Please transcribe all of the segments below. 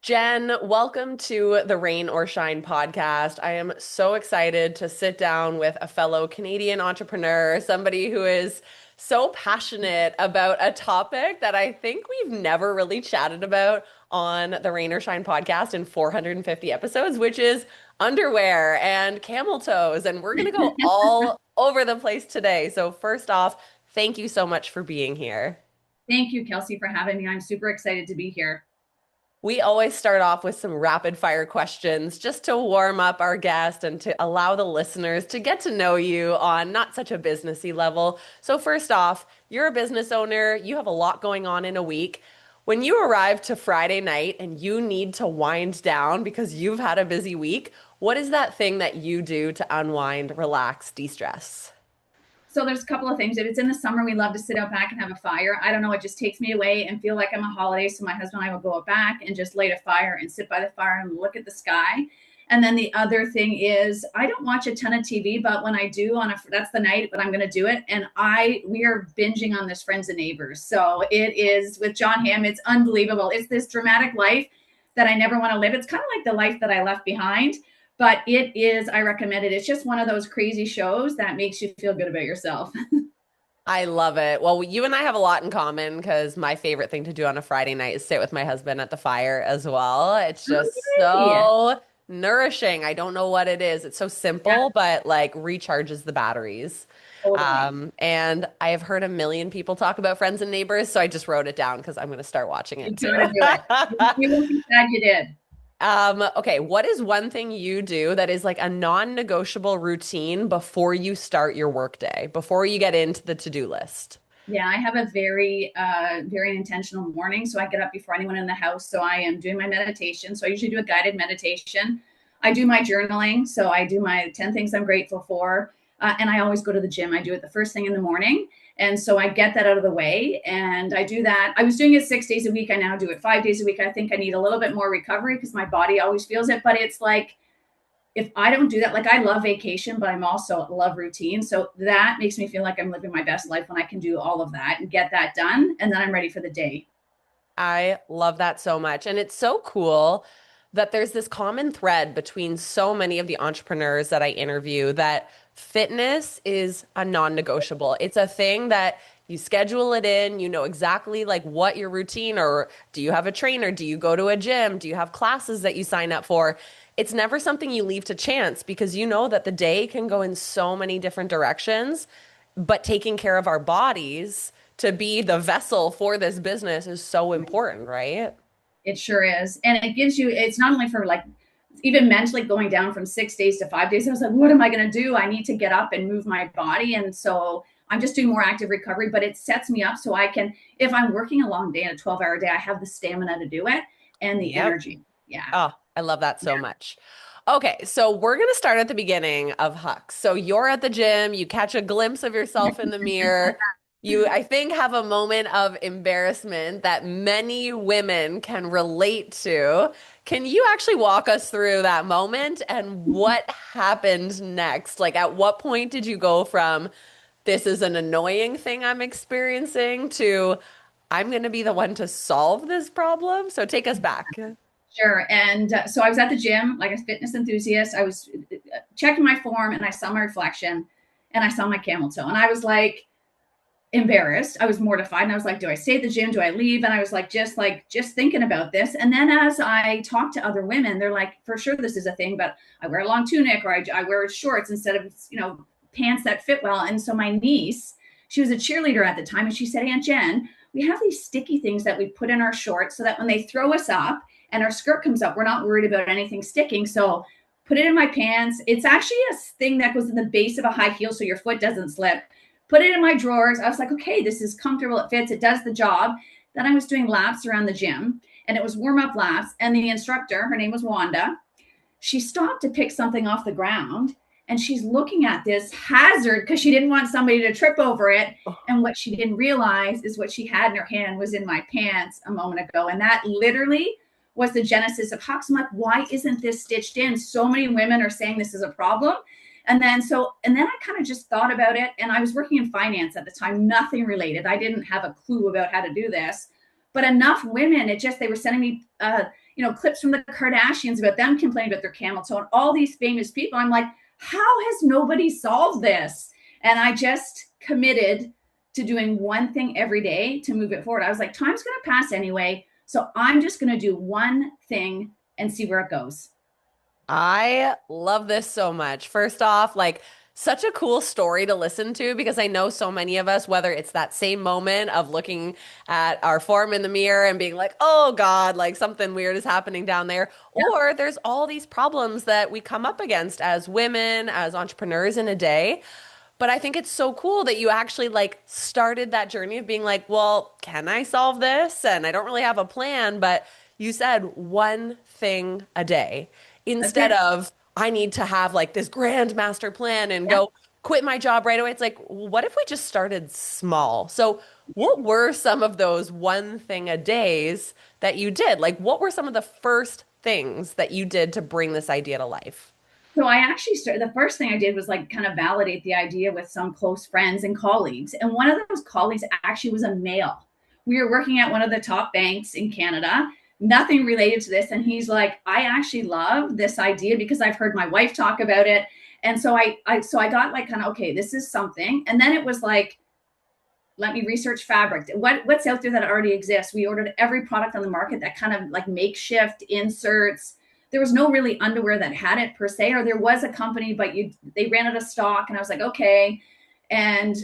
Jen, welcome to the Rain or Shine podcast. I am so excited to sit down with a fellow Canadian entrepreneur, somebody who is so passionate about a topic that I think we've never really chatted about on the Rain or Shine podcast in 450 episodes, which is underwear and camel toes. And we're going to go all over the place today. So, first off, thank you so much for being here. Thank you, Kelsey, for having me. I'm super excited to be here. We always start off with some rapid fire questions just to warm up our guest and to allow the listeners to get to know you on not such a businessy level. So, first off, you're a business owner, you have a lot going on in a week. When you arrive to Friday night and you need to wind down because you've had a busy week, what is that thing that you do to unwind, relax, de stress? So there's a couple of things. If it's in the summer, we love to sit out back and have a fire. I don't know, it just takes me away and feel like I'm a holiday. So my husband and I will go out back and just light a fire and sit by the fire and look at the sky. And then the other thing is I don't watch a ton of TV, but when I do that's the night that I'm going to do it. And we are binging on this Friends and Neighbors. So it is with John Hamm. It's unbelievable. It's this dramatic life that I never want to live. It's kind of like the life that I left behind, but it is, I recommend it. It's just one of those crazy shows that makes you feel good about yourself. I love it. Well, you and I have a lot in common because my favorite thing to do on a Friday night is sit with my husband at the fire as well. It's just Okay. so nourishing. I don't know what it is. It's so Yeah, simple, but like recharges the batteries. totally. And I have heard a million people talk about Friends and Neighbors, so I just wrote it down because I'm going to start watching You it too. gotta do it. You won't be sad you did. Okay, what is one thing you do that is like a non-negotiable routine before you start your workday, before you get into the to-do list? Yeah, I have a very intentional morning. So I get up before anyone in the house. So I am doing my meditation. So I usually do a guided meditation. I do my journaling. So I do my 10 things I'm grateful for. And I always go to the gym. I do it the first thing in the morning. And so I get that out of the way. And I do that. I was doing it 6 days a week. I now do it 5 days a week. I think I need a little bit more recovery because my body always feels it. But it's like, if I don't do that, like I love vacation, but I'm also love routine. So that makes me feel like I'm living my best life when I can do all of that and get that done. And then I'm ready for the day. I love that so much. And it's so cool that there's this common thread between so many of the entrepreneurs that I interview that fitness is a non-negotiable. It's a thing that you schedule it in, you know exactly like what your routine or do you have a trainer? Do you go to a gym? Do you have classes that you sign up for? It's never something you leave to chance because you know that the day can go in so many different directions, but taking care of our bodies to be the vessel for this business is so important, right? It sure is. And it gives you, it's not only for like, even mentally going down from 6 days to 5 days, I was like, what am I going to do? I need to get up and move my body. And so I'm just doing more active recovery, but it sets me up so I can, if I'm working a long day and a 12-hour day, I have the stamina to do it and the Yep. energy. Yeah. Oh, I love that Yeah. so much. Okay, so we're going to start at the beginning of HUX. So you're at the gym, you catch a glimpse of yourself in the mirror. You, I think, have a moment of embarrassment that many women can relate to. Can you actually walk us through that moment and what happened next? Like, at what point did you go from this is an annoying thing I'm experiencing to I'm going to be the one to solve this problem? So take us back. Sure. And so I was at the gym, like a fitness enthusiast. I was checking my form and I saw my reflection and I saw my camel toe. And I was like embarrassed. I was mortified. And I was like, do I stay at the gym? Do I leave? And I was just thinking about this. And then as I talked to other women, they're like, for sure, this is a thing, but I wear a long tunic or I wear shorts instead of, pants that fit well. And so my niece, she was a cheerleader at the time. And she said, Aunt Jen, we have these sticky things that we put in our shorts so that when they throw us up, and our skirt comes up, we're not worried about anything sticking. So put it in my pants. It's actually a thing that goes in the base of a high heel so your foot doesn't slip. Put it in my drawers. I was like, okay, this is comfortable. It fits. It does the job. Then I was doing laps around the gym and it was warm up laps. And the instructor, her name was Wanda, she stopped to pick something off the ground and she's looking at this hazard because she didn't want somebody to trip over it. And what she didn't realize is what she had in her hand was in my pants a moment ago. And that literally was the genesis of HUX. I'm like, why isn't this stitched in? So many women are saying this is a problem. And then I kind of just thought about it. And I was working in finance at the time, nothing related. I didn't have a clue about how to do this, but enough women, they were sending me clips from the Kardashians about them complaining about their camel toe and all these famous people. I'm like, how has nobody solved this? And I just committed to doing one thing every day to move it forward. I was like, time's going to pass anyway. So I'm just going to do one thing and see where it goes. I love this so much. First off, like such a cool story to listen to because I know so many of us, whether it's that same moment of looking at our form in the mirror and being like, oh God, like something weird is happening down there, or there's all these problems that we come up against as women, as entrepreneurs in a day. But I think it's so cool that you actually like started that journey of being like, well, can I solve this? And I don't really have a plan, but you said one thing a day That's instead it. of I need to have like this grand master plan and Yeah. go quit my job right away. It's like, what if we just started small? So, what were some of those one thing a days that you did? Like, what were some of the first things that you did to bring this idea to life? So I actually started, the first thing I did was like kind of validate the idea with some close friends and colleagues. And one of those colleagues actually was a male. We were working at one of the top banks in Canada, nothing related to this. And he's like, I actually love this idea because I've heard my wife talk about it. And so I got like kind of, okay, this is something. And then it was like, let me research fabric. What's out there that already exists? We ordered every product on the market that kind of like makeshift inserts. There was no really underwear that had it per se, or there was a company, but they ran out of stock. And I was like, okay. And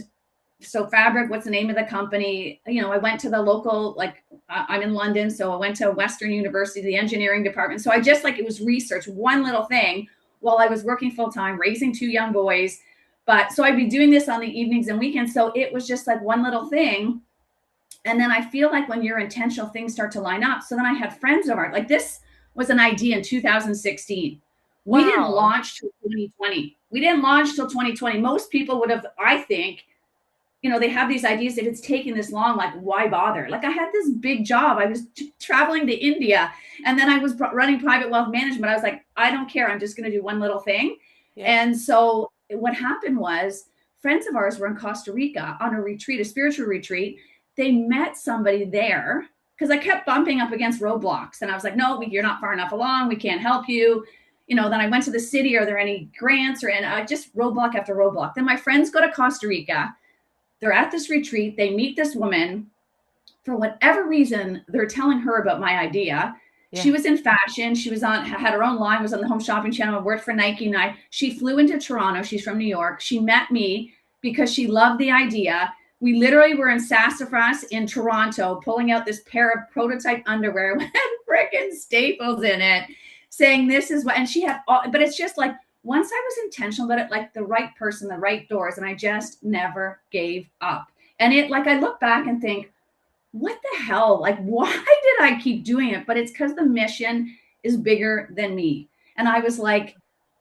so fabric, what's the name of the company? I went to the local, like I'm in London. So I went to Western University, the engineering department. So I just like, it was research, one little thing while I was working full time, raising two young boys. But so I'd be doing this on the evenings and weekends. So it was just like one little thing. And then I feel like when your intentional things start to line up. So then I had friends of ours, like this was an idea in 2016. We didn't Wow. launch till 2020. We didn't launch till 2020. Most people would have, I think, they have these ideas. If it's taking this long, like why bother? Like I had this big job. I was traveling to India and then I was running private wealth management. I was like, I don't care. I'm just going to do one little thing. Yep. And so what happened was friends of ours were in Costa Rica on a retreat, a spiritual retreat. They met somebody there because I kept bumping up against roadblocks. And I was like, no, you're not far enough along. We can't help you. Then I went to the city. Are there any grants and just roadblock after roadblock. Then my friends go to Costa Rica. They're at this retreat. They meet this woman. For whatever reason, they're telling her about my idea. Yeah. She was in fashion. She was had her own line, was on the Home Shopping Channel, worked for Nike. And she flew into Toronto. She's from New York. She met me because she loved the idea. We literally were in Sassafras in Toronto, pulling out this pair of prototype underwear with freaking staples in it, saying this is what, and she had all, but it's just like, once I was intentional about it, like the right person, the right doors, and I just never gave up. And it, like, I look back and think, what the hell? Like, why did I keep doing it? But it's because the mission is bigger than me. And I was like,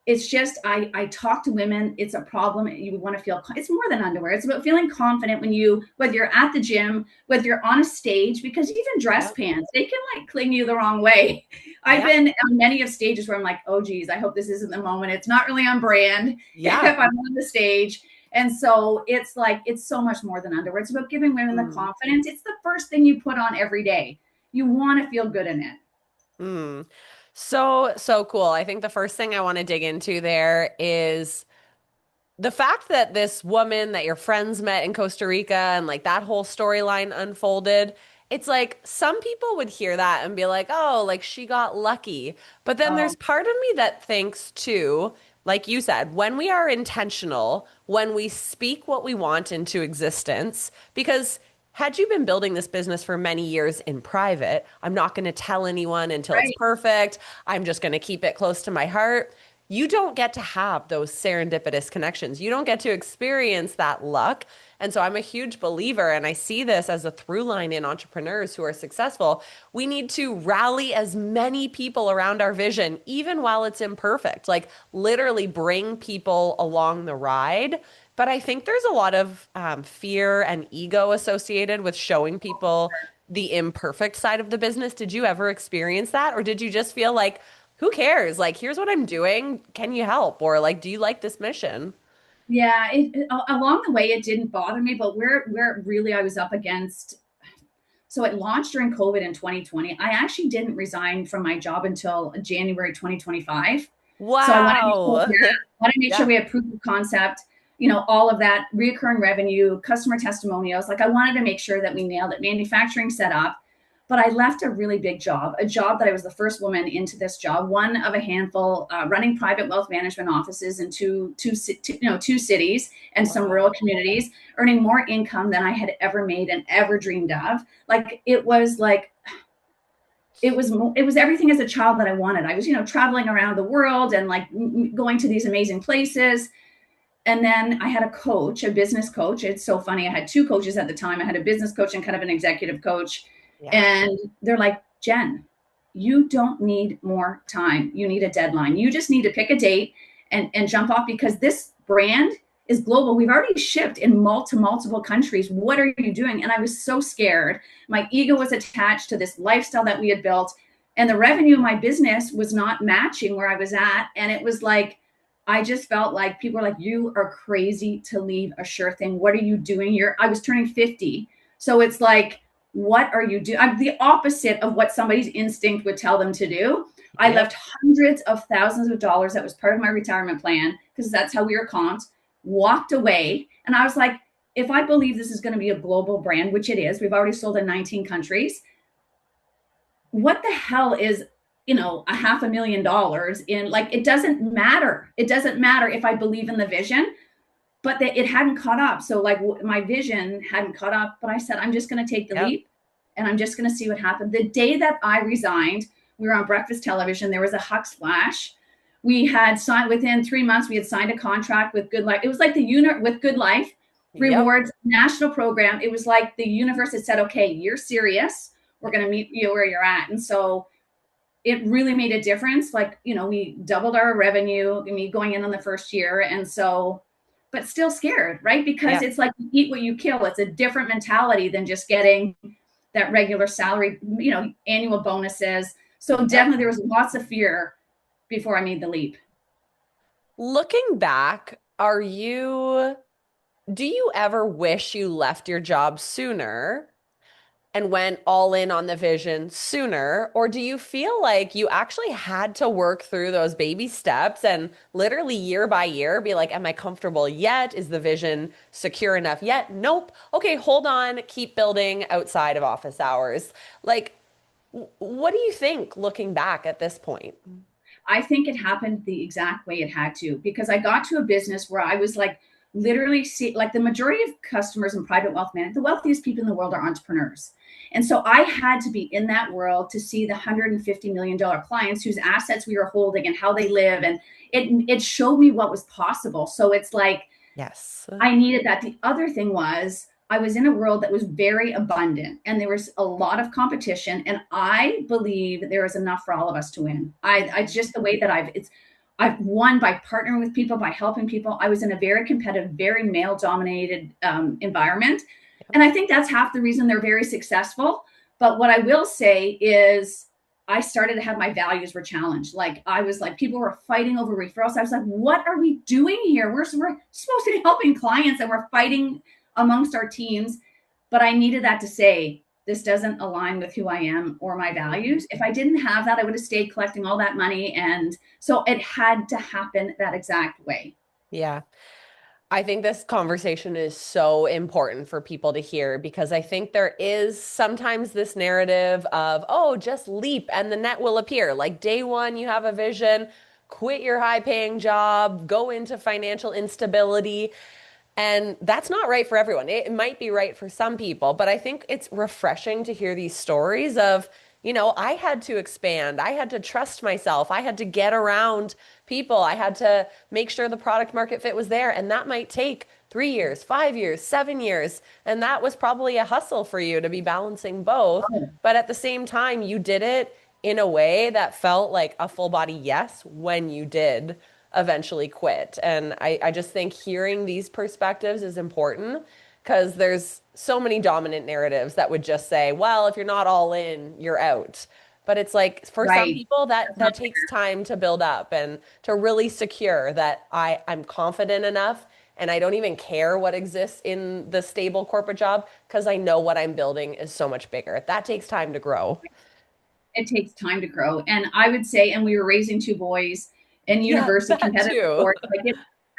it's just, I talk to women. It's a problem. You want to feel, it's more than underwear. It's about feeling confident when whether you're at the gym, whether you're on a stage, because even dress Yep. pants, they can like cling you the wrong way. I've Yeah. been on many of stages where I'm like, oh geez, I hope this isn't the moment. It's not really on brand if Yeah. I'm on the stage. And so it's like, it's so much more than underwear. It's about giving women the Mm. confidence. It's the first thing you put on every day. You want to feel good in it. Mm. So, so cool. I think the first thing I want to dig into there is the fact that this woman that your friends met in Costa Rica and like that whole storyline unfolded. It's like some people would hear that and be like, oh, like she got lucky. But then Oh, there's part of me that thinks too, like you said, when we are intentional, when we speak what we want into existence, because had you been building this business for many years in private, I'm not going to tell anyone until it's right. perfect. I'm just going to keep it close to my heart. You don't get to have those serendipitous connections. You don't get to experience that luck. And so I'm a huge believer, and I see this as a through line in entrepreneurs who are successful. We need to rally as many people around our vision, even while it's imperfect, like literally bring people along the ride. But I think there's a lot of fear and ego associated with showing people the imperfect side of the business. Did you ever experience that? Or did you just feel like, who cares? Like, here's what I'm doing. Can you help? Or like, do you like this mission? Yeah, along the way, it didn't bother me, but where really I was up against. So it launched during COVID in 2020. I actually didn't resign from my job until January 2025. So I wanted to make sure, Wow. yeah, I wanted to make sure Yeah. we had proof of concept, all of that recurring revenue, customer testimonials. Like I wanted to make sure that we nailed it, manufacturing set up. But I left a really big job, a job that I was the first woman into this job, one of a handful, running private wealth management offices in two cities and some rural Wow. communities, earning more income than I had ever made and ever dreamed of. It was everything as a child that I wanted. I was, traveling around the world and like going to these amazing places. And then I had a coach, a business coach. It's so funny. I had two coaches at the time. I had a business coach and kind of an executive coach. Yeah. And they're like, Jen, you don't need more time. You need a deadline. You just need to pick a date and jump off because this brand is global. We've already shipped in multiple countries. What are you doing? And I was so scared. My ego was attached to this lifestyle that we had built, and the revenue of my business was not matching where I was at. And it was like, I just felt like people were like, you are crazy to leave a sure thing. What are you doing? I was turning 50. So it's like, what are you doing? I'm the opposite of what somebody's instinct would tell them to do. I Yep. left hundreds of thousands of dollars. That was part of my retirement plan because that's how we were comped, walked away. And I was like, if I believe this is going to be a global brand, which it is, we've already sold in 19 countries. What the hell is, a $500,000 in, like, it doesn't matter. It doesn't matter if I believe in the vision, but that it hadn't caught up. So like my vision hadn't caught up, but I said, I'm just going to take the Yep. leap and I'm just going to see what happened. The day that I resigned, we were on breakfast television. There was a HUX flash. We had signed within 3 months. We had signed a contract with GoodLife. It was like the unit with GoodLife Yep. rewards national program. It was like the universe had said, okay, you're serious. We're going to meet you where you're at. And so it really made a difference. Like, we doubled our revenue, me going in on the first year. And so, but still scared, right? Because Yeah. it's like you eat what you kill. It's a different mentality than just getting that regular salary, annual bonuses. So Yep. definitely there was lots of fear before I made the leap. Looking back, do you ever wish you left your job sooner and went all in on the vision sooner? Or do you feel like you actually had to work through those baby steps and literally year by year be like, am I comfortable yet? Is the vision secure enough yet? Nope. Okay, hold on, keep building outside of office hours. Like, what do you think looking back at this point? I think it happened the exact way it had to because I got to a business where I was like literally see like the majority of customers in private wealth management, the wealthiest people in the world are entrepreneurs. And so I had to be in that world to see the $150 million clients whose assets we were holding and how they live. And it showed me what was possible. So it's like Yes. I needed that. The other thing was I was in a world that was very abundant and there was a lot of competition. And I believe there is enough for all of us to win. I just the way that I've won by partnering with people, by helping people. I was in a very competitive, very male dominated environment. And I think that's half the reason they're very successful. But what I will say is I started to have my values were challenged. Like I was like, people were fighting over referrals. I was like, what are we doing here? We're supposed to be helping clients and we're fighting amongst our teams. But I needed that to say, this doesn't align with who I am or my values. If I didn't have that, I would have stayed collecting all that money. And so it had to happen that exact way. Yeah. I think this conversation is so important for people to hear because I think there is sometimes this narrative of, oh, just leap and the net will appear. Like day one, you have a vision, quit your high paying job, go into financial instability. And that's not right for everyone. It might be right for some people, but I think it's refreshing to hear these stories of, I had to expand. I had to trust myself. I had to get around people. I had to make sure the product market fit was there. And that might take 3 years, 5 years, 7 years. And that was probably a hustle for you to be balancing both. But at the same time, you did it in a way that felt like a full body yes when you did eventually quit. And I just think hearing these perspectives is important because there's so many dominant narratives that would just say, well, if you're not all in, you're out. But it's like for some Right. people that That's not takes time to build up and to really secure that I'm confident enough and I don't even care what exists in the stable corporate job because I know what I'm building is so much bigger. That takes time to grow. It takes time to grow. And I would say, and we were raising two boys in Yeah, university that competitive too. sports.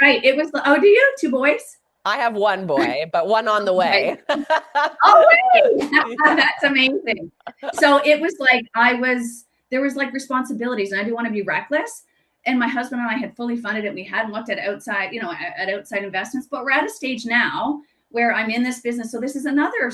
Right. It was, oh, do you have two boys? I have one boy, but one on the Okay. way. Oh, wait. Yeah. That's amazing. So it was like, there was like responsibilities and I didn't want to be reckless. And my husband and I had fully funded it. We hadn't looked at outside, at outside investments, but we're at a stage now where I'm in this business. So this is another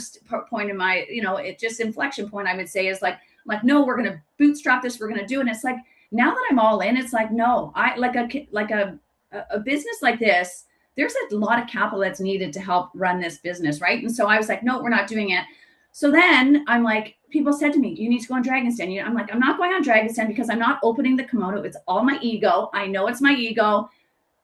point in my, it just inflection point, I would say is like, no, we're going to bootstrap this. We're going to do it. And it's like, now that I'm all in, it's like, no, I like a business like this, there's a lot of capital that's needed to help run this business, right? And so I was like, no, we're not doing it. So then I'm like, people said to me, you need to go on Dragon's Den. I'm like, I'm not going on Dragon's Den because I'm not opening the kimono. It's all my ego. I know it's my ego,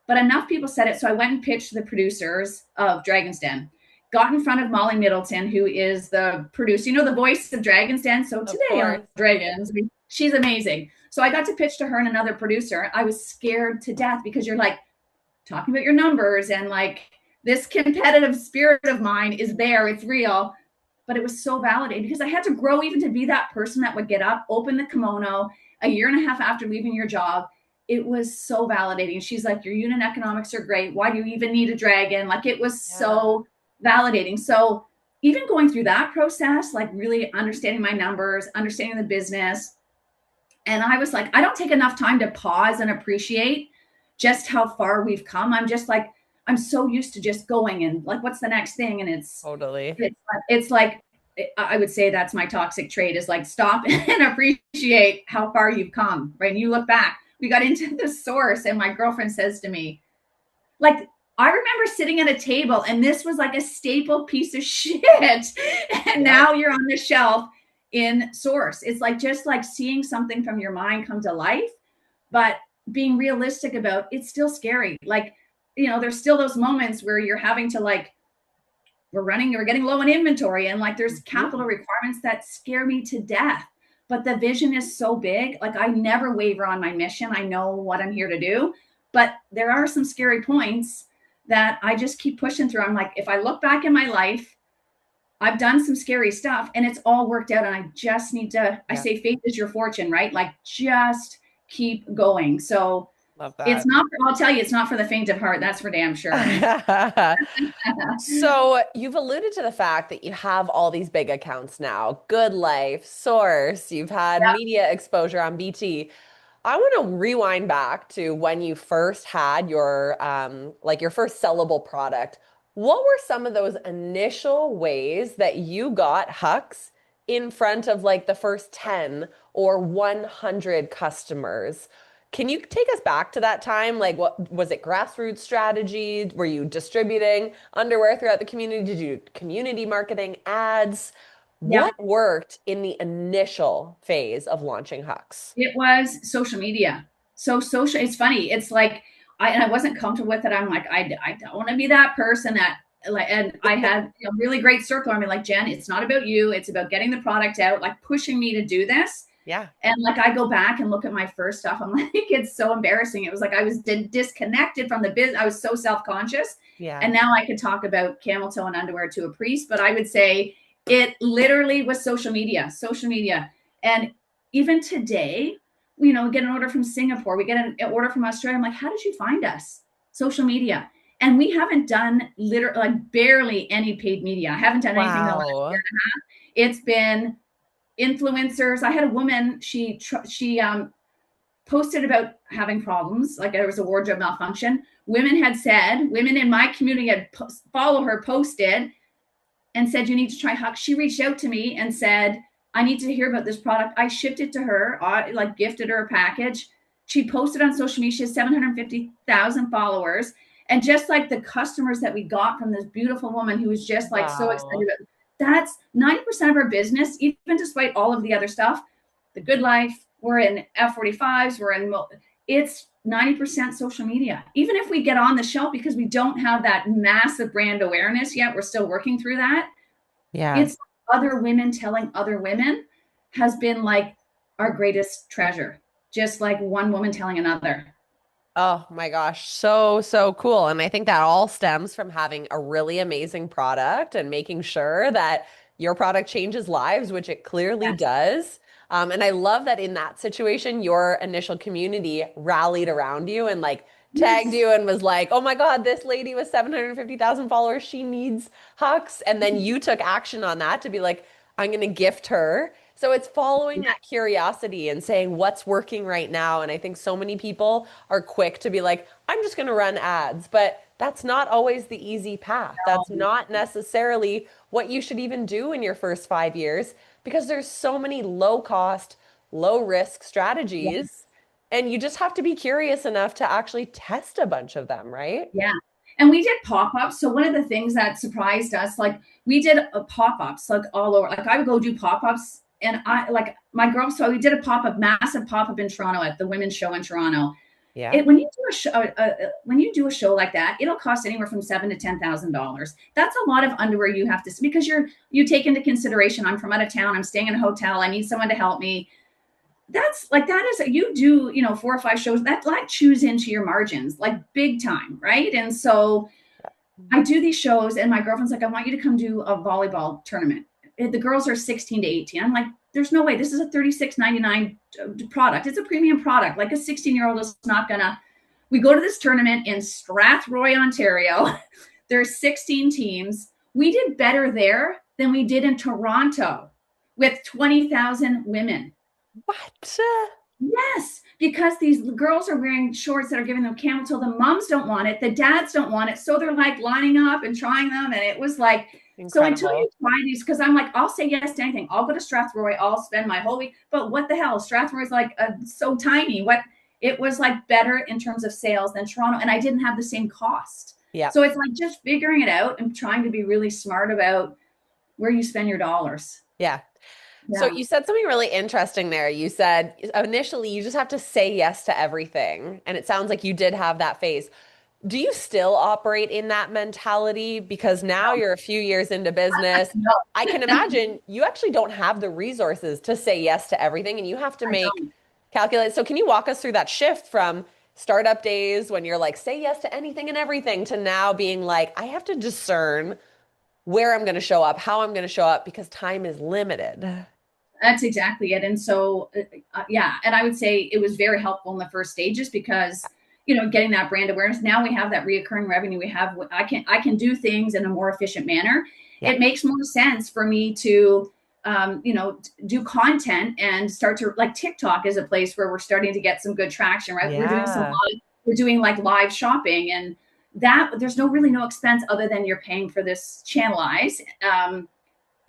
but enough people said it. So I went and pitched to the producers of Dragon's Den, got in front of Molly Middleton, who is the producer, the voice of Dragon's Den. So Of today course. on Dragons, she's amazing. So I got to pitch to her and another producer. I was scared to death because you're like, talking about your numbers and like this competitive spirit of mine is there. It's real. But it was so validating because I had to grow even to be that person that would get up, open the kimono a year and a half after leaving your job. It was so validating. She's like, your unit economics are great. Why do you even need a dragon? Like it was Yeah. so validating. So even going through that process, like really understanding my numbers, understanding the business. And I was like, I don't take enough time to pause and appreciate just how far we've come. I'm just like, I'm so used to just going and like, what's the next thing? And Totally. it's like, I would say that's my toxic trait is like, stop and appreciate how far you've come. Right. And you look back, we got into the source and my girlfriend says to me, like, I remember sitting at a table and this was like a staple piece of shit. And Yeah. now you're on the shelf in source. It's like just like seeing something from your mind come to life, but being realistic about it's still scary. Like, there's still those moments where you're having to like, we're getting low in inventory and like there's capital requirements that scare me to death. But the vision is so big. Like I never waver on my mission. I know what I'm here to do, but there are some scary points that I just keep pushing through. I'm like, if I look back in my life, I've done some scary stuff and it's all worked out. And I just need to, I Yeah. say faith is your fortune, right? Like just keep going. So Love it's that. not, I'll tell you, it's not for the faint of heart. That's for damn sure. So you've alluded to the fact that you have all these big accounts now, GoodLife, Source, you've had Yeah. media exposure on BT. I want to rewind back to when you first had your like your first sellable product. What were some of those initial ways that you got HUX in front of like the first 10 or 100 customers? Can you take us back to that time? Like, what was it, grassroots strategy? Were you distributing underwear throughout the community? Did you do community marketing, ads? Yeah. What worked in the initial phase of launching HUX? It was social media. So social, it's funny. It's like, I wasn't comfortable with it. I'm like, I don't want to be that person that like, and I had a really great circle. I mean, like, Jen, it's not about you. It's about getting the product out, like pushing me to do this. Yeah. And like, I go back and look at my first stuff. I'm like, it's so embarrassing. It was like, I was disconnected from the business. I was so self-conscious. Yeah. And now I could talk about camel toe and underwear to a priest, but I would say it literally was social media, social media. And even today, we get an order from Singapore, we get an order from Australia. I'm like, how did you find us? Social media. And we haven't done literally like barely any paid media. I haven't done anything in the last year Wow. and a half. It's been influencers. I had a woman, she posted about having problems, like there was a wardrobe malfunction. Women in my community had follow her, posted and said, you need to try HUX. She reached out to me and said, I need to hear about this product. I shipped it to her, like gifted her a package. She posted on social media. She has 750,000 followers. And just like the customers that we got from this beautiful woman who was just like so excited Wow. about, that's 90% of our business, even despite all of the other stuff. The GoodLife, we're in F45s, it's 90% social media. Even if we get on the shelf because we don't have that massive brand awareness yet, we're still working through that. Yeah. It's other women telling other women has been like our greatest treasure. Just like one woman telling another. Oh my gosh, so, so cool. And I think that all stems from having a really amazing product and making sure that your product changes lives, which it clearly Yes. does. And I love that in that situation, your initial community rallied around you and like tagged Yes. you and was like, oh my God, this lady with 750,000 followers, she needs HUX. And then you took action on that to be like, I'm going to gift her. So it's following that curiosity and saying what's working right now. And I think so many people are quick to be like, I'm just going to run ads. But that's not always the easy path. That's not necessarily what you should even do in your first 5 years because there's so many low cost, low risk Yeah. strategies. And you just have to be curious enough to actually test a bunch of them, right? Yeah. And we did pop-ups. So one of the things that surprised us, like we did a pop-ups like all over. Like I would go do pop-ups and I like my girl. So we did a pop-up, massive pop-up in Toronto at the women's show in Toronto. Yeah. It when you do a show, when you do a show like that, it'll cost anywhere from $7,000 to $10,000. That's a lot of underwear you have to because you take into consideration. I'm from out of town. I'm staying in a hotel. I need someone to help me. That's like that is you do 4 or 5 shows that chews into your margins like big time, right? And so I do these shows, and my girlfriend's like, I want you to come do a volleyball tournament. The girls are 16 to 18. I'm like, there's no way. This is a $36.99 product. It's a premium product. Like a 16-year-old is not gonna. We go to this tournament in Strathroy, Ontario. There's 16 teams. We did better there than we did in Toronto with 20,000 women. What? Yes, because these girls are wearing shorts that are giving them camel toe. The moms don't want it, the dads don't want it. So they're like lining up and trying them. And it was like, so until you Incredible. try these, because I'm like, I'll say yes to anything. I'll go to Strathroy, I'll spend my whole week. But what the hell? Strathroy is like so tiny. What it was like better in terms of sales than Toronto. And I didn't have the same cost. Yeah. So it's like just figuring it out and trying to be really smart about where you spend your dollars. Yeah. So Yeah. you said something really interesting there. You said initially you just have to say yes to everything. And it sounds like you did have that phase. Do you still operate in that mentality? Because now No, you're a few years into business. no, I can imagine you actually don't have the resources to say yes to everything and you have to I make don't. calculate. So can you walk us through that shift from startup days when you're like, say yes to anything and everything to now being like, I have to discern where I'm going to show up, how I'm going to show up because time is limited. That's exactly it. And so, yeah, and I would say it was very helpful in the first stages because, getting that brand awareness. Now we have that reoccurring revenue. I can do things in a more efficient manner. Yeah. It makes more sense for me to, do content and start to like TikTok is a place where we're starting to get some good traction, right? Yeah. We're doing like live shopping and that there's really no expense other than you're paying for this channelize.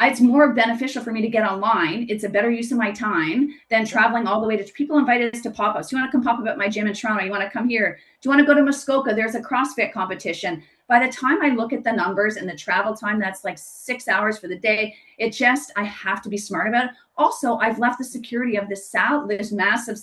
It's more beneficial for me to get online. It's a better use of my time than traveling all the way to people invited us to pop-ups. Do you want to come pop up at my gym in Toronto? You want to come here? Do you want to go to Muskoka? There's a CrossFit competition. By the time I look at the numbers and the travel time, that's like 6 hours for the day. I have to be smart about it. Also, I've left the security of this massive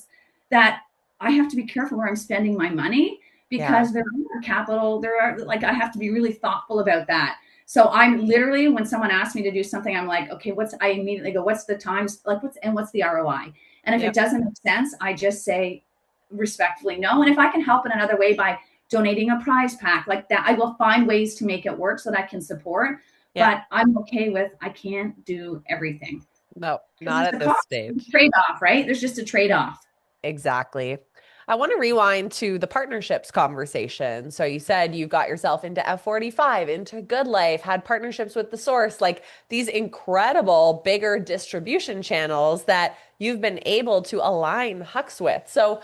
that I have to be careful where I'm spending my money Yeah. because there are capital, there are like I have to be really thoughtful about that. So I'm literally, when someone asks me to do something, I'm like, okay, I immediately go, what's the times, like what's the ROI? And if it Yep. doesn't make sense, I just say respectfully no. And if I can help in another way by donating a prize pack like that, I will find ways to make it work so that I can support. Yeah. But I'm okay with, I can't do everything No, because not there's at a this cost stage. trade off, right? There's just a trade off. Exactly. I want to rewind to the partnerships conversation. So you said you got yourself into F45, into GoodLife, had partnerships with the source, like these incredible bigger distribution channels that you've been able to align HUX with. So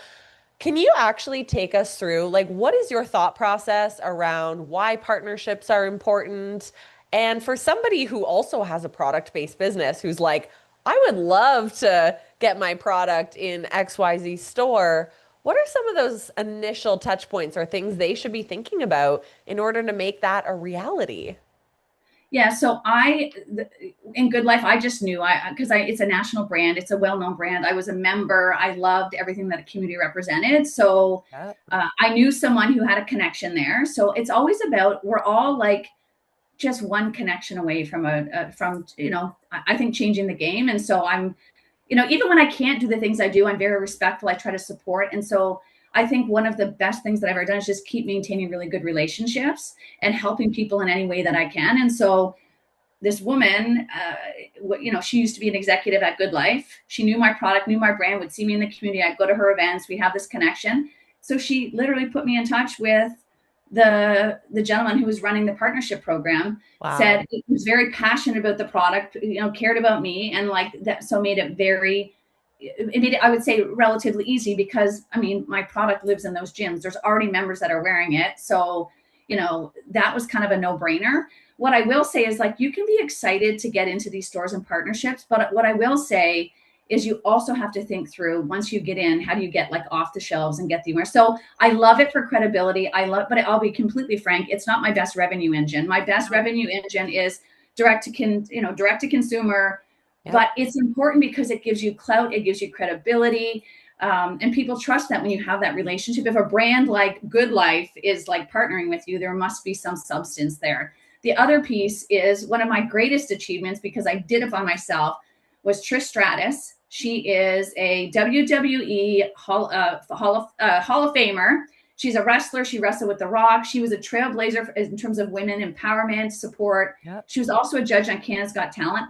can you actually take us through, like, what is your thought process around why partnerships are important? And for somebody who also has a product-based business who's like, I would love to get my product in XYZ store, what are some of those initial touch points or things they should be thinking about in order to make that a reality? Yeah, so in GoodLife, I just knew because it's a national brand, it's a well-known brand. I was a member. I loved everything that the community represented. So Yeah. I knew someone who had a connection there. So it's always about we're all like just one connection away from I think changing the game. And so I'm even when I can't do the things I do, I'm very respectful. I try to support. And so I think one of the best things that I've ever done is just keep maintaining really good relationships and helping people in any way that I can. And so this woman, she used to be an executive at GoodLife. She knew my product, knew my brand, would see me in the community. I'd go to her events. We have this connection. So she literally put me in touch with the gentleman who was running the partnership program. Wow. Said he was very passionate about the product, cared about me, and like that. So made it I would say relatively easy, because I mean, my product lives in those gyms. There's already members that are wearing it. So, that was kind of a no-brainer. What I will say is, like, you can be excited to get into these stores and partnerships, but what I will say is you also have to think through, once you get in, how do you get like off the shelves and get the awareness? So I love it for credibility. But I'll be completely frank, it's not my best revenue engine. My best revenue engine is direct to consumer. Yeah. But it's important because it gives you clout, it gives you credibility. And people trust that when you have that relationship. If a brand like GoodLife is like partnering with you, there must be some substance there. The other piece is one of my greatest achievements, because I did it by myself, was Trish Stratus. She is a WWE Hall of Famer. She's a wrestler. She wrestled with The Rock. She was a trailblazer in terms of women empowerment support. Yep. She was also a judge on Canada's Got Talent.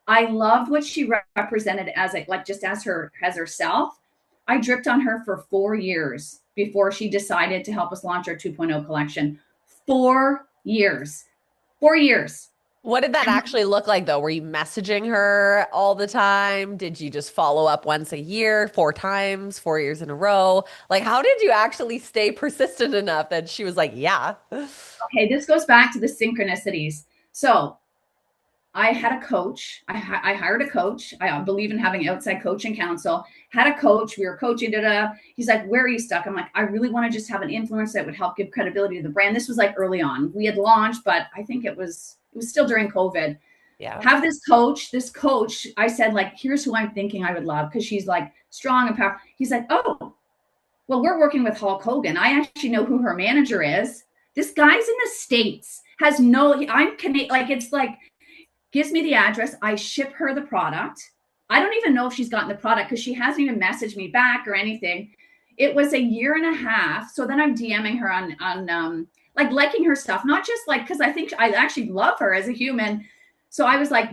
I loved what she represented as herself. I dripped on her for 4 years before she decided to help us launch our 2.0 collection. 4 years. 4 years. What did that actually look like, though? Were you messaging her all the time? Did you just follow up once a year, 4 times, 4 years in a row? Like, how did you actually stay persistent enough that she was like, yeah? Okay, this goes back to the synchronicities. So I had a coach. I hired a coach. I believe in having outside coaching counsel. Had a coach. We were coaching. He's like, where are you stuck? I'm like, I really want to just have an influence that would help give credibility to the brand. This was like early on. We had launched, but I think it was still during COVID. Yeah. Have this coach. I said, like, here's who I'm thinking I would love, because she's like strong and powerful. He's like, oh, well, we're working with Hulk Hogan. I actually know who her manager is. This guy's in the States. I'm Canadian. Like, it's like, gives me the address. I ship her the product. I don't even know if she's gotten the product, because she hasn't even messaged me back or anything. It was a year and a half. So then I'm DMing her on liking her stuff, not just like, because I think I actually love her as a human. So I was like,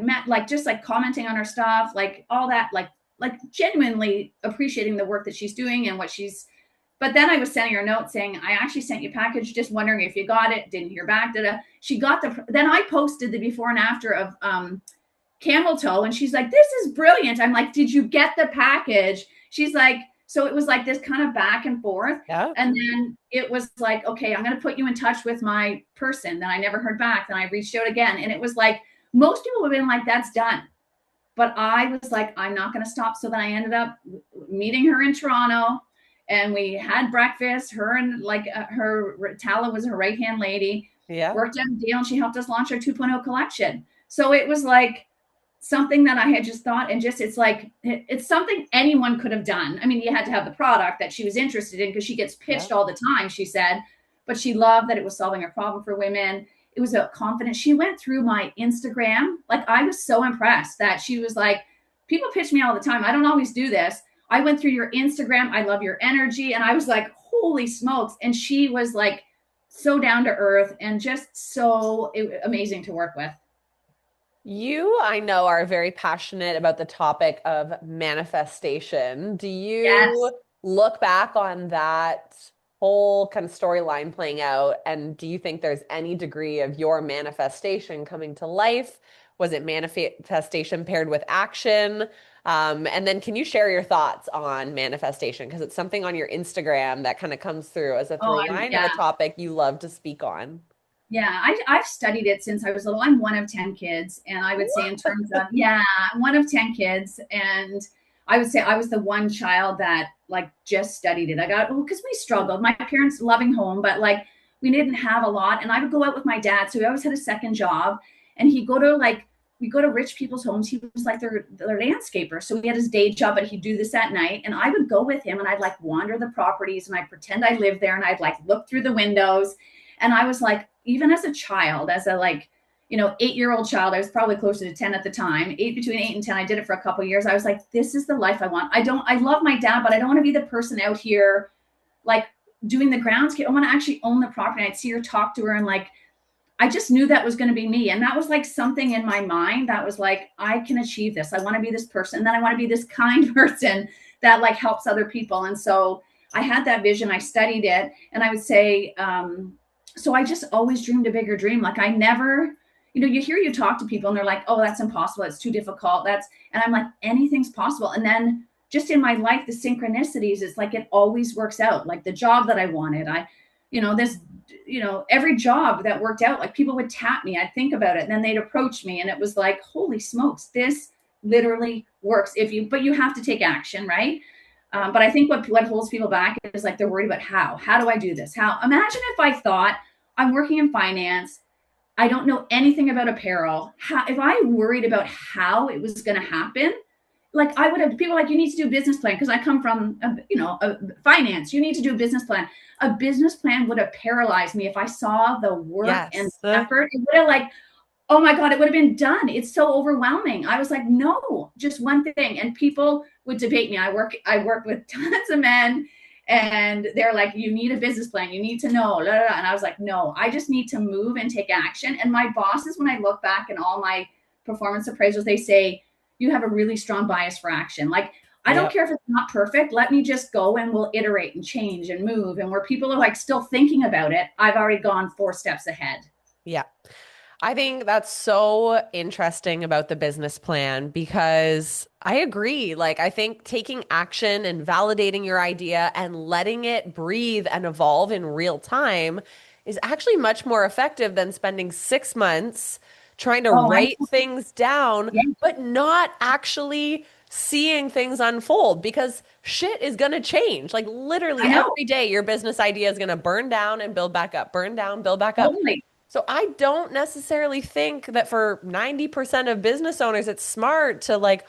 just like commenting on her stuff, like all that, like genuinely appreciating the work that she's doing and what she's. But then I was sending her a note saying, I actually sent you a package, just wondering if you got it. Didn't hear back. She got then I posted the before and after of camel toe. And she's like, this is brilliant. I'm like, did you get the package? She's like, so it was like this kind of back and forth. Yeah. And then it was like, okay, I'm going to put you in touch with my person. Then I never heard back. Then I reached out again. And it was like, most people would have been like, that's done. But I was like, I'm not going to stop. So then I ended up meeting her in Toronto. And we had breakfast. Her and Tala was her right-hand lady. Yeah. Worked out a deal, and she helped us launch our 2.0 collection. So it was like something that I had just thought, and just, it's like, it's something anyone could have done. I mean, you had to have the product that she was interested in, because she gets pitched all the time, she said, but she loved that it was solving a problem for women. It was a confidence. She went through my Instagram. Like, I was so impressed that she was like, people pitch me all the time. I don't always do this. I went through your Instagram. I love your energy. And I was like, holy smokes. And she was like so down to earth and just so amazing to work with. You, I know, are very passionate about the topic of manifestation. Do you look back on that whole kind of storyline playing out, and do you think there's any degree of your manifestation coming to life? Was it manifestation paired with action? And then can you share your thoughts on manifestation? Because it's something on your Instagram that kind of comes through as a through line of a topic you love to speak on. Yeah, I've studied it since I was little. I'm one of 10 kids. And I would say in terms of, one of 10 kids. And I would say I was the one child that like just studied it. Because we struggled. My parents, loving home, but like we didn't have a lot. And I would go out with my dad. So we always had a second job. And he'd go to we go to rich people's homes. He was like their landscaper. So he had his day job, but he'd do this at night. And I would go with him, and I'd like wander the properties, and I'd pretend I lived there, and I'd like look through the windows. And I was like, even as a child, as a 8-year-old child, I was probably closer to 10 at the time, between 8 and 10. I did it for a couple of years. I was like, this is the life I want. I love my dad, but I don't want to be the person out here like doing the groundscape. I want to actually own the property. I'd see her, talk to her, and like I just knew that was going to be me. And that was like something in my mind that was like, I can achieve this. I want to be this person. And then I want to be this kind person that like helps other people. And so I had that vision. I studied it. And I would say, so I just always dreamed a bigger dream. Like I never, you hear you talk to people and they're like, oh, that's impossible. It's too difficult. And I'm like, anything's possible. And then just in my life, the synchronicities, it's like it always works out. Like the job that I wanted, this every job that worked out, like people would tap me, I'd think about it, and then they'd approach me, and it was like, holy smokes, this literally works but you have to take action, right? But I think what holds people back is like they're worried about how do I do this? Imagine if I thought I'm working in finance, I don't know anything about apparel. If I worried about how it was going to happen, like I would have people like, you need to do a business plan, because I come from finance. You need to do a business plan. A business plan would have paralyzed me if I saw the work and effort. It would have like, oh my God, it would have been done. It's so overwhelming. I was like, no, just one thing. And people would debate me. I work with tons of men, and they're like, you need a business plan. You need to know. Blah, blah, blah. And I was like, no, I just need to move and take action. And my bosses, when I look back in all my performance appraisals, they say, you have a really strong bias for action. Like, I don't care if it's not perfect. Let me just go and we'll iterate and change and move. And where people are like still thinking about it, I've already gone 4 steps ahead. Yeah. I think that's so interesting about the business plan, because I agree. Like, I think taking action and validating your idea and letting it breathe and evolve in real time is actually much more effective than spending 6 months trying to write things down, but not actually seeing things unfold, because shit is going to change. Like literally every day, your business idea is going to burn down and build back up, burn down, build back up. Totally. So I don't necessarily think that for 90% of business owners, it's smart to like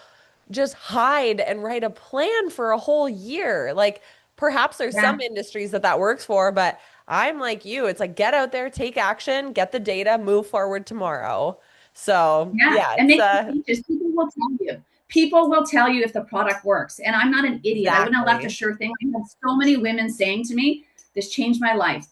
just hide and write a plan for a whole year. Like perhaps there's some industries that works for, but I'm like you. It's like, get out there, take action, get the data, move forward tomorrow. So and make changes. People will tell you. People will tell you if the product works. And I'm not an idiot. Exactly. I wouldn't have left a sure thing. I had so many women saying to me, this changed my life.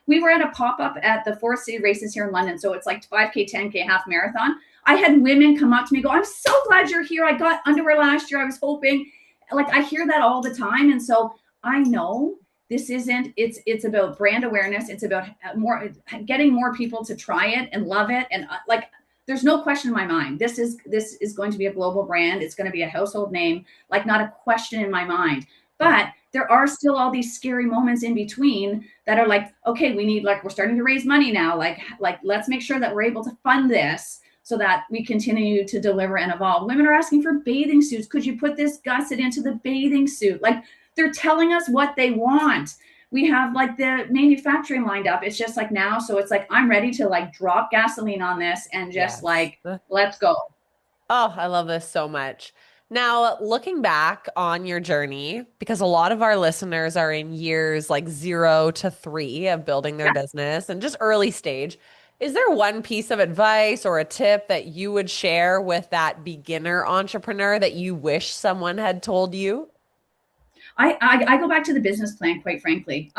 We were at a pop-up at the Forest City races here in London. So it's like 5K, 10K, half marathon. I had women come up to me, go, I'm so glad you're here. I got underwear last year. I was hoping. Like, I hear that all the time. And so I know this isn't, it's about brand awareness. It's about getting more people to try it and love it. And like, there's no question in my mind. This is going to be a global brand. It's going to be a household name, like not a question in my mind. But there are still all these scary moments in between that are like, okay, we're starting to raise money now. Like let's make sure that we're able to fund this so that we continue to deliver and evolve. Women are asking for bathing suits. Could you put this gusset into the bathing suit? Like, they're telling us what they want. We have like the manufacturing lined up. It's just like now. So it's like, I'm ready to like drop gasoline on this and just like, let's go. Oh, I love this so much. Now, looking back on your journey, because a lot of our listeners are in years like 0 to 3 of building their business and just early stage, is there one piece of advice or a tip that you would share with that beginner entrepreneur that you wish someone had told you? I go back to the business plan, quite frankly.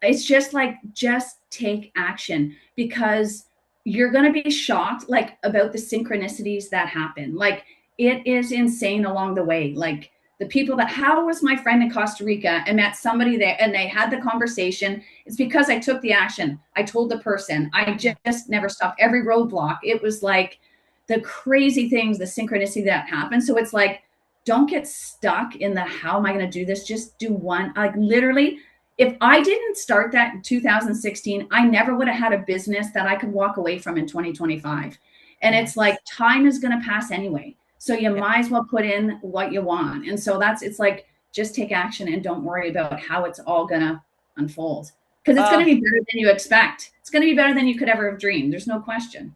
It's just like, just take action, because you're going to be shocked like about the synchronicities that happen. Like, it is insane along the way. Like the people how was my friend in Costa Rica and met somebody there and they had the conversation. It's because I took the action. I told the person. I just never stopped every roadblock. It was like the crazy things, the synchronicity that happened. So it's like, don't get stuck in the, how am I going to do this? Just do one. Like literally, if I didn't start that in 2016, I never would have had a business that I could walk away from in 2025. And it's like, time is going to pass anyway. So you might as well put in what you want. And so it's like, just take action and don't worry about how it's all going to unfold, because it's going to be better than you expect. It's going to be better than you could ever have dreamed. There's no question.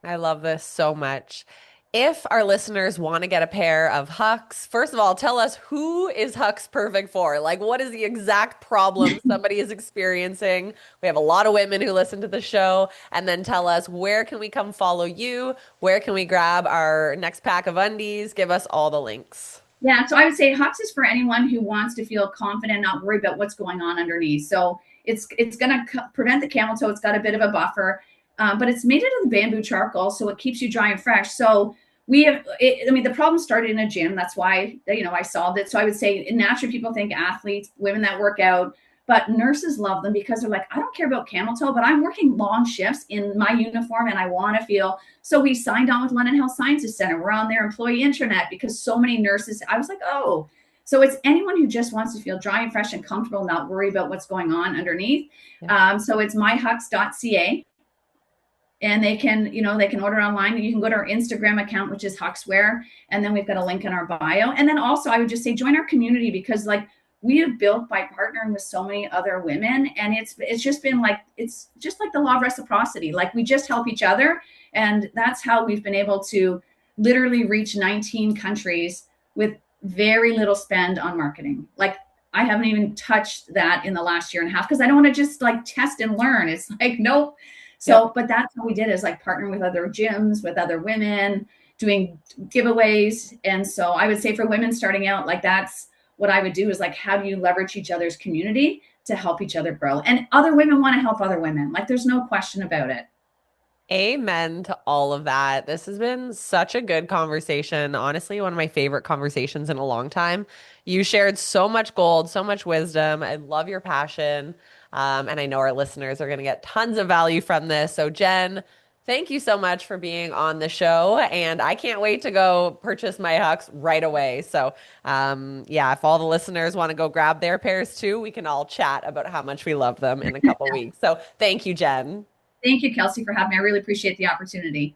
I love this so much. If our listeners want to get a pair of HUX, first of all, tell us, who is HUX perfect for? Like, what is the exact problem somebody is experiencing? We have a lot of women who listen to the show. And then tell us, where can we come follow you? Where can we grab our next pack of undies? Give us all the links. Yeah, so I would say HUX is for anyone who wants to feel confident, not worry about what's going on underneath. So it's going to prevent the camel toe. It's got a bit of a buffer, but it's made out of bamboo charcoal, so it keeps you dry and fresh. So we have, I mean, the problem started in a gym. That's why I solved it. So I would say naturally people think athletes, women that work out, but nurses love them because they're like, I don't care about camel toe, but I'm working long shifts in my uniform and I want to feel. So we signed on with London Health Sciences Center. We're on their employee intranet because so many nurses, I was like, oh, so it's anyone who just wants to feel dry and fresh and comfortable, not worry about what's going on underneath. Yeah. So it's myhux.ca, and they can order online. You can go to our Instagram account, which is Huxwear, and then we've got a link in our bio. And then also I would just say join our community, because like we have built by partnering with so many other women, and it's just been like, it's just like the law of reciprocity. Like we just help each other, and that's how we've been able to literally reach 19 countries with very little spend on marketing. Like I haven't even touched that in the last year and a half, because I don't want to just like test and learn. It's like, nope. Yep. So, but that's what we did, is like partnering with other gyms, with other women, doing giveaways. And so I would say for women starting out, like that's what I would do, is like, how do you leverage each other's community to help each other grow? And other women want to help other women. Like there's no question about it. Amen to all of that. This has been such a good conversation. Honestly, one of my favorite conversations in a long time. You shared so much gold, so much wisdom. I love your passion. And I know our listeners are going to get tons of value from this. So, Jen, thank you so much for being on the show. And I can't wait to go purchase my Hux right away. So, yeah, if all the listeners want to go grab their pairs too, we can all chat about how much we love them in a couple weeks. So, thank you, Jen. Thank you, Kelsey, for having me. I really appreciate the opportunity.